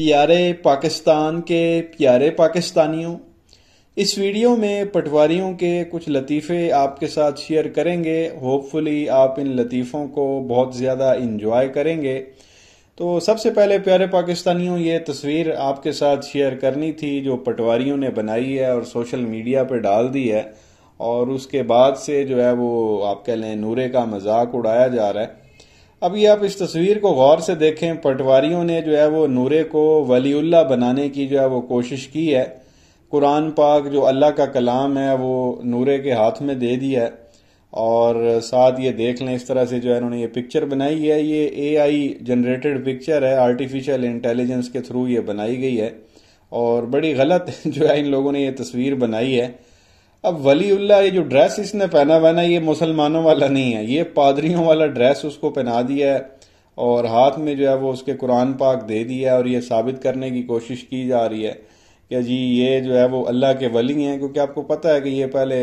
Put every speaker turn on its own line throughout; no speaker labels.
پیارے پاکستان کے پیارے پاکستانیوں، اس ویڈیو میں پٹواریوں کے کچھ لطیفے آپ کے ساتھ شیئر کریں گے۔ ہوپ فلی آپ ان لطیفوں کو بہت زیادہ انجوائے کریں گے۔ تو سب سے پہلے پیارے پاکستانیوں، یہ تصویر آپ کے ساتھ شیئر کرنی تھی جو پٹواریوں نے بنائی ہے اور سوشل میڈیا پہ ڈال دی ہے، اور اس کے بعد سے جو ہے وہ آپ کہہ لیں نورے کا مذاق اڑایا جا رہا ہے۔ اب یہ آپ اس تصویر کو غور سے دیکھیں، پٹواریوں نے جو ہے وہ نورے کو ولی اللہ بنانے کی جو ہے وہ کوشش کی ہے۔ قرآن پاک جو اللہ کا کلام ہے وہ نورے کے ہاتھ میں دے دیا ہے، اور ساتھ یہ دیکھ لیں اس طرح سے جو ہے انہوں نے یہ پکچر بنائی ہے۔ یہ اے آئی جنریٹڈ پکچر ہے، آرٹیفیشل انٹیلیجنس کے تھرو یہ بنائی گئی ہے، اور بڑی غلط جو ہے ان لوگوں نے یہ تصویر بنائی ہے۔ اب ولی اللہ یہ جو ڈریس اس نے پہنا ہوا ہے یہ مسلمانوں والا نہیں ہے، یہ پادریوں والا ڈریس اس کو پہنا دیا ہے، اور ہاتھ میں جو ہے وہ اس کے قرآن پاک دے دیا ہے، اور یہ ثابت کرنے کی کوشش کی جا رہی ہے کہ جی یہ جو ہے وہ اللہ کے ولی ہیں، کیونکہ آپ کو پتہ ہے کہ یہ پہلے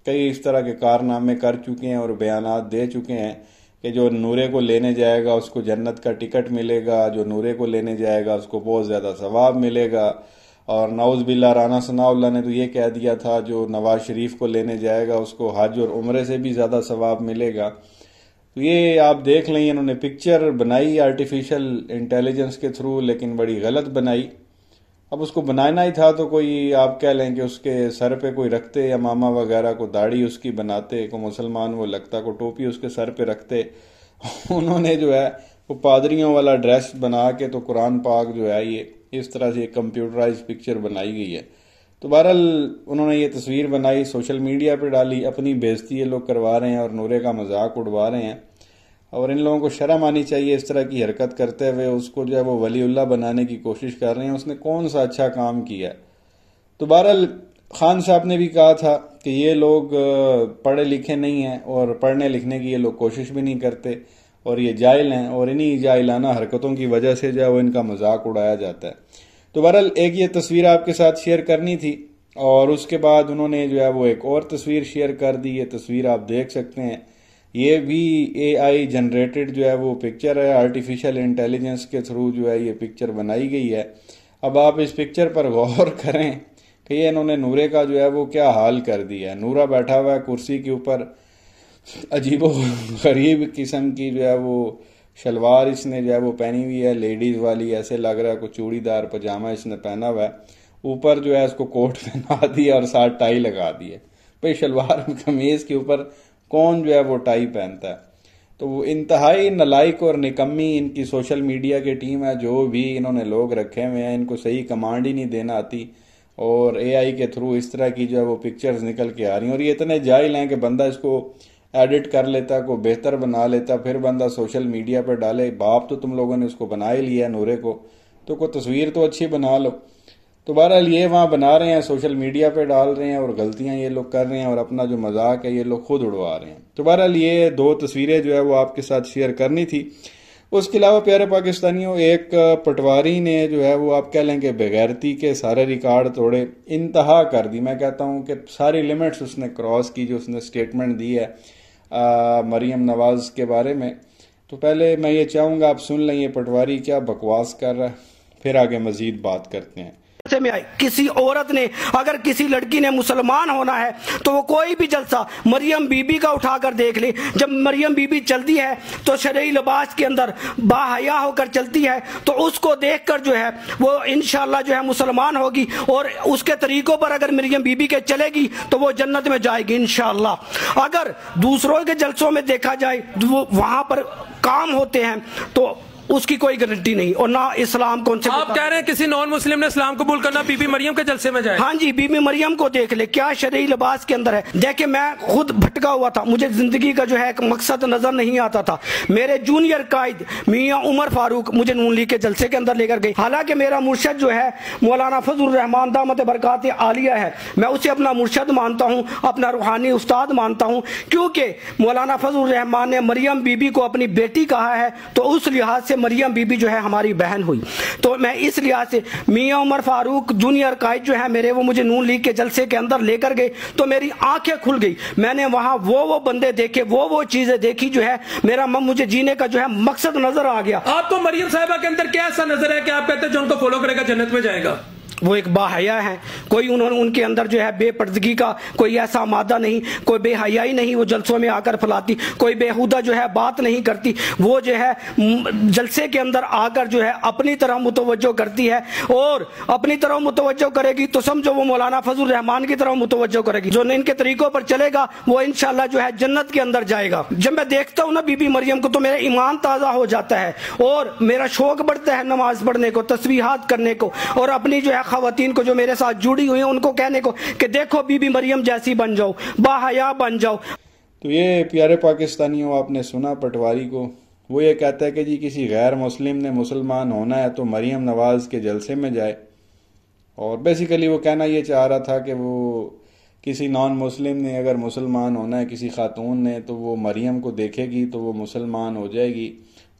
کئی اس طرح کے کارنامے کر چکے ہیں اور بیانات دے چکے ہیں کہ جو نورے کو لینے جائے گا اس کو جنت کا ٹکٹ ملے گا، جو نورے کو لینے جائے گا اس کو بہت زیادہ ثواب ملے گا، اور نعوذ باللہ رانا ثناء اللہ نے تو یہ کہہ دیا تھا جو نواز شریف کو لینے جائے گا اس کو حج اور عمرے سے بھی زیادہ ثواب ملے گا۔ تو یہ آپ دیکھ لیں انہوں نے پکچر بنائی آرٹیفیشل انٹیلیجنس کے تھرو، لیکن بڑی غلط بنائی۔ اب اس کو بنانا ہی تھا تو کوئی آپ کہہ لیں کہ اس کے سر پہ کوئی رکھتے یا ماما وغیرہ کو داڑھی اس کی بناتے، کو مسلمان وہ لگتا، کو ٹوپی اس کے سر پہ رکھتے۔ انہوں نے جو ہے وہ پادریوں والا ڈریس بنا کے تو قرآن پاک جو ہے یہ اس طرح سے کمپیوٹرائز پکچر بنائی گئی ہے۔ تو بہرحال انہوں نے یہ تصویر بنائی، سوشل میڈیا پہ ڈالی، اپنی بےزتی یہ لوگ کروا رہے ہیں اور نورے کا مذاق اڑوا رہے ہیں، اور ان لوگوں کو شرم آنی چاہیے اس طرح کی حرکت کرتے ہوئے۔ اس کو جو ہے وہ ولی اللہ بنانے کی کوشش کر رہے ہیں، اس نے کون سا اچھا کام کیا ہے؟ تو بہرحال خان صاحب نے بھی کہا تھا کہ یہ لوگ پڑھے لکھے نہیں ہیں اور پڑھنے لکھنے کی یہ لوگ کوشش بھی نہیں کرتے، اور یہ جاہل ہیں، اور انہی جاہلانہ حرکتوں کی وجہ سے جو ہے وہ ان کا مذاق اڑایا جاتا ہے۔ تو بہرحال ایک یہ تصویر آپ کے ساتھ شیئر کرنی تھی، اور اس کے بعد انہوں نے جو ہے وہ ایک اور تصویر شیئر کر دی۔ یہ تصویر آپ دیکھ سکتے ہیں، یہ بھی اے آئی جنریٹڈ جو ہے وہ پکچر ہے، آرٹیفیشل انٹیلیجنس کے تھرو جو ہے یہ پکچر بنائی گئی ہے۔ اب آپ اس پکچر پر غور کریں کہ یہ انہوں نے نورے کا جو ہے وہ کیا حال کر دیا ہے۔ نورا بیٹھا ہوا ہے کرسی کے اوپر، عجیب و غریب قسم کی جو ہے وہ شلوار اس نے جو ہے وہ پہنی ہوئی ہے، لیڈیز والی، ایسے لگ رہا ہے کوئی چوڑی دار پجامہ اس نے پہنا ہوا ہے، اوپر جو ہے اس کو کوٹ پہنا دیا اور ساتھ ٹائی لگا دی ہے۔ بھئی شلوار قمیض کے اوپر کون جو ہے وہ ٹائی پہنتا ہے؟ تو وہ انتہائی نالائق اور نکمی ان کی سوشل میڈیا کی ٹیم ہے، جو بھی انہوں نے لوگ رکھے ہوئے ہیں، ان کو صحیح کمانڈ ہی نہیں دینا آتی، اور اے آئی کے تھرو اس طرح کی جو ہے وہ پکچرز نکل کے آ رہی ہیں، اور یہ اتنے جاہل ہیں کہ بندہ اس کو ایڈٹ کر لیتا، کو بہتر بنا لیتا، پھر بندہ سوشل میڈیا پر ڈالے۔ باپ تو تم لوگوں نے اس کو بنا ہی لیا ہے نورے کو، تو کوئی تصویر تو اچھی بنا لو۔ تو بہرحال یہ وہاں بنا رہے ہیں، سوشل میڈیا پہ ڈال رہے ہیں، اور غلطیاں یہ لوگ کر رہے ہیں، اور اپنا جو مذاق ہے یہ لوگ خود اڑوا رہے ہیں۔ تو بہرحال یہ دو تصویریں جو ہے وہ آپ کے ساتھ شیئر کرنی تھی۔ اس کے علاوہ پیارے پاکستانیوں، ایک پٹواری نے جو ہے وہ آپ کہہ لیں کہ بغیرتی کے سارے ریکارڈ توڑے، انتہا کر دی۔ میں کہتا ہوں کہ ساری لیمٹس اس نے کراس کی جو اس نے سٹیٹمنٹ دی ہے مریم نواز کے بارے میں۔ تو پہلے میں یہ چاہوں گا آپ سن لیں یہ پٹواری کیا بکواس کر رہا ہے، پھر آگے مزید بات کرتے ہیں۔
میں کسی عورت نے اگر کسی لڑکی نے مسلمان ہونا ہے تو وہ کوئی بھی جلسہ مریم بی بی کا اٹھا کر دیکھ لے۔ جب مریم بی بی چلتی ہے تو شرعی لباس کے اندر باحیا ہو کر چلتی ہے، تو اس کو دیکھ کر جو ہے وہ انشاءاللہ جو ہے مسلمان ہوگی، اور اس کے طریقوں پر اگر مریم بی بی کے چلے گی تو وہ جنت میں جائے گی انشاءاللہ۔ اگر دوسروں کے جلسوں میں دیکھا جائے وہ وہاں پر کام ہوتے ہیں تو اس کی کوئی گارنٹی نہیں، اور نہ اسلام کون سے
آپ کہہ رہے ہیں کسی نان مسلم نے اسلام قبول کرنا بی بی مریم کے جلسے میں جائے؟
ہاں جی، بی بی مریم کو دیکھ لے کیا شرعی لباس کے اندر ہے۔ دیکھیں میں خود بھٹکا ہوا تھا، مجھے زندگی کا جو ہے ایک مقصد نظر نہیں آتا تھا۔ میرے جونیئر قائد میاں عمر فاروق مجھے نون لیگ کے جلسے کے اندر لے کر گئی، حالانکہ میرا مرشد جو ہے مولانا فضل الرحمان دامت برکات عالیہ ہے، میں اسے اپنا مرشد مانتا ہوں، اپنا روحانی استاد مانتا ہوں، کیونکہ مولانا فضل الرحمان نے مریم بی بی کو اپنی بیٹی کہا ہے، تو اس لحاظ سے مریم بی بی جو ہے ہماری بہن ہوئی. تو میں اس لحاظ سے میاں عمر فاروق جونیئر قائد جو ہے میرے، وہ مجھے نون لیگ کے جلسے کے اندر لے کر گئے تو میری آنکھیں کھل گئی. میں نے وہاں وہ بندے دیکھے، وہ چیزیں دیکھی جو ہے میرا مجھے جینے کا جو ہے مقصد نظر آ گیا.
آپ کو مریم صاحبہ کے اندر کیا ایسا نظر ہے کہ آپ کہتے ہیں جو ان کو فالو کرے گا جنت میں جائے گا؟
وہ ایک باحیا ہیں، کوئی ان کے اندر جو ہے بے پردگی کا کوئی ایسا مادہ نہیں، کوئی بے حیائی نہیں وہ جلسوں میں آ کر پھیلاتی، کوئی بےہودہ جو ہے بات نہیں کرتی. وہ جو ہے جلسے کے اندر آ کر جو ہے اپنی طرح متوجہ کرتی ہے، اور اپنی طرح متوجہ کرے گی تو سمجھو وہ مولانا فضل الرحمان کی طرح متوجہ کرے گی. جو ان کے طریقوں پر چلے گا وہ انشاءاللہ جو ہے جنت کے اندر جائے گا. جب میں دیکھتا ہوں نا بی بی مریم کو تو میرا ایمان تازہ ہو جاتا ہے، اور میرا شوق بڑھتا ہے نماز پڑھنے کو، تسبیحات کرنے کو، اور اپنی جو ہے خواتین کو جو میرے ساتھ جڑی ہوئی ہیں ان کو کہنے کو کہ دیکھو بی بی مریم جیسی بن جاؤ، باحیا بن جاؤ.
تو یہ پیارے پاکستانیوں، آپ نے سنا پٹواری کو، وہ یہ کہتا ہے کہ جی کسی غیر مسلم نے مسلمان ہونا ہے تو مریم نواز کے جلسے میں جائے. اور بیسیکلی وہ کہنا یہ چاہ رہا تھا کہ وہ کسی نان مسلم نے اگر مسلمان ہونا ہے، کسی خاتون نے، تو وہ مریم کو دیکھے گی تو وہ مسلمان ہو جائے گی.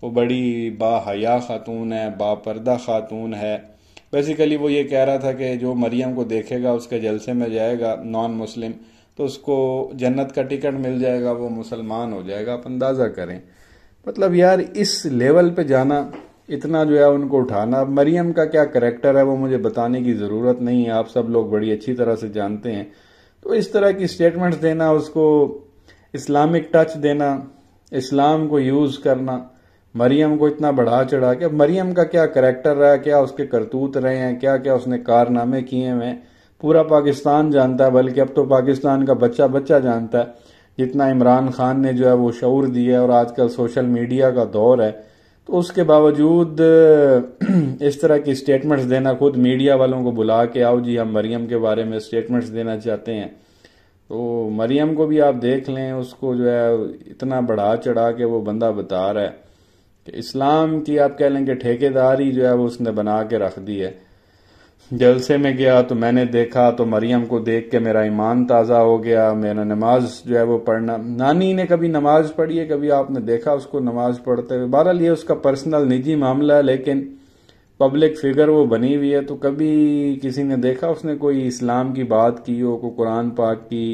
وہ بڑی با حیا خاتون ہے، با پردہ خاتون ہے. بیسیکلی وہ یہ کہہ رہا تھا کہ جو مریم کو دیکھے گا اس کے جلسے میں جائے گا نان مسلم تو اس کو جنت کا ٹکٹ مل جائے گا، وہ مسلمان ہو جائے گا. آپ اندازہ کریں، مطلب یار اس لیول پہ جانا، اتنا جو ہے ان کو اٹھانا. اب مریم کا کیا کریکٹر ہے وہ مجھے بتانے کی ضرورت نہیں ہے، آپ سب لوگ بڑی اچھی طرح سے جانتے ہیں. تو اس طرح کی سٹیٹمنٹس دینا، اس کو اسلامک ٹچ دینا، اسلام کو یوز کرنا، مریم کو اتنا بڑھا چڑھا کے. اب مریم کا کیا کریکٹر رہا ہے، کیا اس کے کرتوت رہے ہیں، کیا کیا اس نے کارنامے کیے ہیں، پورا پاکستان جانتا ہے. بلکہ اب تو پاکستان کا بچہ جانتا ہے، جتنا عمران خان نے جو ہے وہ شعور دیا ہے. اور آج کل سوشل میڈیا کا دور ہے، تو اس کے باوجود اس طرح کی سٹیٹمنٹس دینا، خود میڈیا والوں کو بلا کے آؤ جی ہم مریم کے بارے میں سٹیٹمنٹس دینا چاہتے ہیں. تو مریم کو بھی آپ دیکھ لیں، اس کو جو ہے اتنا بڑھا چڑھا کے وہ بندہ بتا رہا ہے کہ اسلام کی آپ کہہ لیں کہ ٹھیکیداری جو ہے وہ اس نے بنا کے رکھ دی ہے. جلسے میں گیا تو میں نے دیکھا تو مریم کو دیکھ کے میرا ایمان تازہ ہو گیا. میرا نماز جو ہے وہ پڑھنا، نانی نے کبھی نماز پڑھی ہے، کبھی آپ نے دیکھا اس کو نماز پڑھتے ہوئے؟ بہرحال یہ اس کا پرسنل نجی معاملہ ہے، لیکن پبلک فگر وہ بنی ہوئی ہے. تو کبھی کسی نے دیکھا اس نے کوئی اسلام کی بات کی ہو، کوئی قرآن پاک کی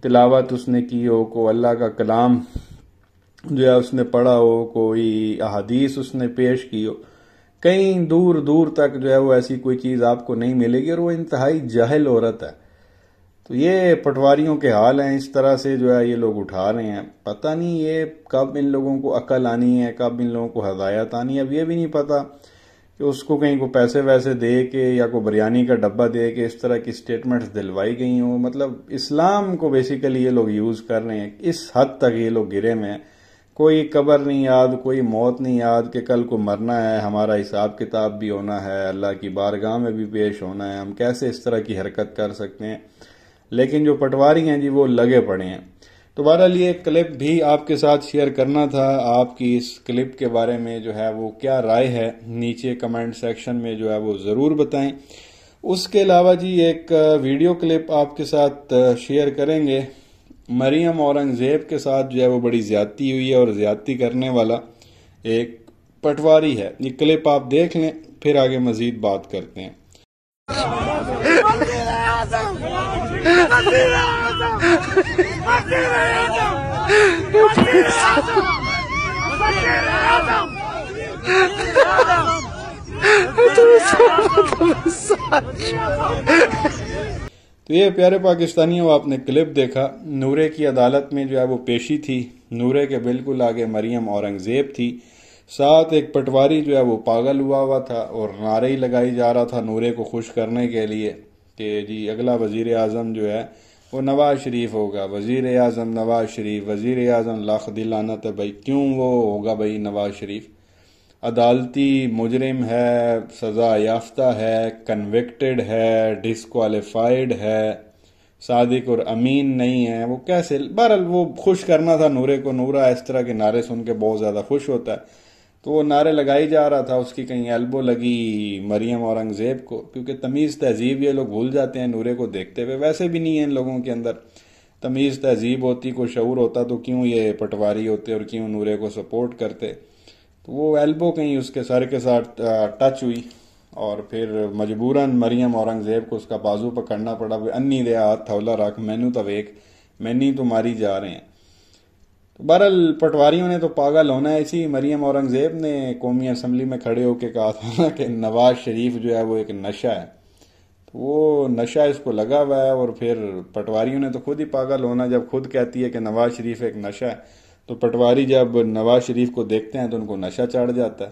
تلاوت اس نے کی ہو، کوئی اللہ کا کلام جو ہے اس نے پڑھا ہو، کوئی احادیث اس نے پیش کی ہو؟ کہیں دور دور تک جو ہے وہ ایسی کوئی چیز آپ کو نہیں ملے گی، اور وہ انتہائی جاہل عورت ہے. تو یہ پٹواریوں کے حال ہیں، اس طرح سے جو ہے یہ لوگ اٹھا رہے ہیں. پتہ نہیں یہ کب ان لوگوں کو عقل آنی ہے، کب ان لوگوں کو ہدایت آنی ہے. اب یہ بھی نہیں پتا کہ اس کو کہیں کو پیسے ویسے دے کے یا کوئی بریانی کا ڈبہ دے کے اس طرح کی سٹیٹمنٹس دلوائی گئی ہوں. مطلب اسلام کو بیسیکلی یہ لوگ یوز کر رہے ہیں. اس حد تک یہ لوگ گرے میں ہیں. کوئی قبر نہیں یاد، کوئی موت نہیں یاد کہ کل کو مرنا ہے، ہمارا حساب کتاب بھی ہونا ہے، اللہ کی بارگاہ میں بھی پیش ہونا ہے. ہم کیسے اس طرح کی حرکت کر سکتے ہیں؟ لیکن جو پٹواری ہیں جی وہ لگے پڑے ہیں. تو بہرحال یہ کلپ بھی آپ کے ساتھ شیئر کرنا تھا. آپ کی اس کلپ کے بارے میں جو ہے وہ کیا رائے ہے، نیچے کمنٹ سیکشن میں جو ہے وہ ضرور بتائیں. اس کے علاوہ جی ایک ویڈیو کلپ آپ کے ساتھ شیئر کریں گے. مریم اورنگزیب کے ساتھ جو ہے وہ بڑی زیادتی ہوئی ہے، اور زیادتی کرنے والا ایک پٹواری ہے. یہ کلپ آپ دیکھ لیں، پھر آگے مزید بات کرتے ہیں. تو یہ پیارے پاکستانیوں، آپ نے کلپ دیکھا. نورے کی عدالت میں جو ہے وہ پیشی تھی. نورے کے بالکل آگے مریم اورنگزیب تھی، ساتھ ایک پٹواری جو ہے وہ پاگل ہوا تھا اور نعرے ہی لگائی جا رہا تھا نورے کو خوش کرنے کے لیے کہ جی اگلا وزیر اعظم جو ہے وہ نواز شریف ہوگا. وزیر اعظم نواز شریف، وزیر اعظم لاکھ دی لعنت ہے بھائی. کیوں وہ ہوگا بھائی نواز شریف؟ عدالتی مجرم ہے، سزا یافتہ ہے، کنوکٹڈ ہے، ڈسکوالیفائیڈ ہے، صادق اور امین نہیں ہے. وہ کیسے؟ بہرحال وہ خوش کرنا تھا نورے کو. نورا اس طرح کے نعرے سن کے بہت زیادہ خوش ہوتا ہے، تو وہ نعرے لگائی جا رہا تھا. اس کی کہیں ایلبو لگی مریم اورنگزیب کو، کیونکہ تمیز تہذیب یہ لوگ بھول جاتے ہیں نورے کو دیکھتے ہوئے. ویسے بھی نہیں ہے ان لوگوں کے اندر تمیز تہذیب ہوتی، کوئی شعور ہوتا تو کیوں یہ پٹواری ہوتے اور کیوں نورے کو سپورٹ کرتے. تو وہ ایلبو کہیں اس کے سر کے ساتھ ٹچ ہوئی اور پھر مجبوراً مریم اورنگزیب کو اس کا بازو پکڑنا پڑا. انی دے ہاتھ تھولا رکھ مینو تو ویک مینی تو ماری جا رہے ہیں. بہرحال پٹواریوں نے تو پاگل ہونا ہے. اسی مریم اورنگزیب نے قومی اسمبلی میں کھڑے ہو کے کہا تھا کہ نواز شریف جو ہے وہ ایک نشہ ہے. وہ نشہ اس کو لگا ہوا ہے اور پھر پٹواریوں نے تو خود ہی پاگل ہونا. جب خود کہتی ہے کہ نواز شریف ایک نشہ ہے تو پٹواری جب نواز شریف کو دیکھتے ہیں تو ان کو نشہ چڑھ جاتا ہے.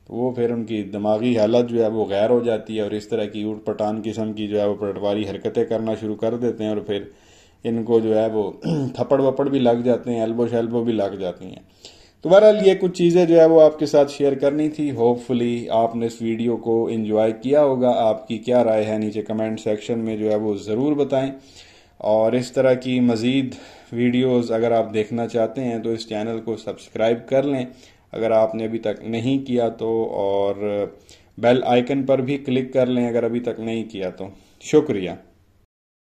تو وہ پھر ان کی دماغی حالت جو ہے وہ غیر ہو جاتی ہے اور اس طرح کی اوٹ پٹان قسم کی جو ہے وہ پٹواری حرکتیں کرنا شروع کر دیتے ہیں اور پھر ان کو جو ہے وہ تھپڑ وپڑ بھی لگ جاتے ہیں, ایلبو شیلبو بھی لگ جاتی ہیں. تو بہرحال یہ کچھ چیزیں جو ہے وہ آپ کے ساتھ شیئر کرنی تھی. ہوپ فلی آپ نے اس ویڈیو کو انجوائے کیا ہوگا. آپ کی کیا رائے ہے نیچے کمنٹ سیکشن میں جو ہے وہ ضرور بتائیں. اور اس طرح کی مزید ویڈیوز اگر آپ دیکھنا چاہتے ہیں تو اس چینل کو سبسکرائب کر لیں اگر آپ نے ابھی تک نہیں کیا تو, اور بیل آئیکن پر بھی کلک کر لیں اگر ابھی تک نہیں کیا تو. شکریہ.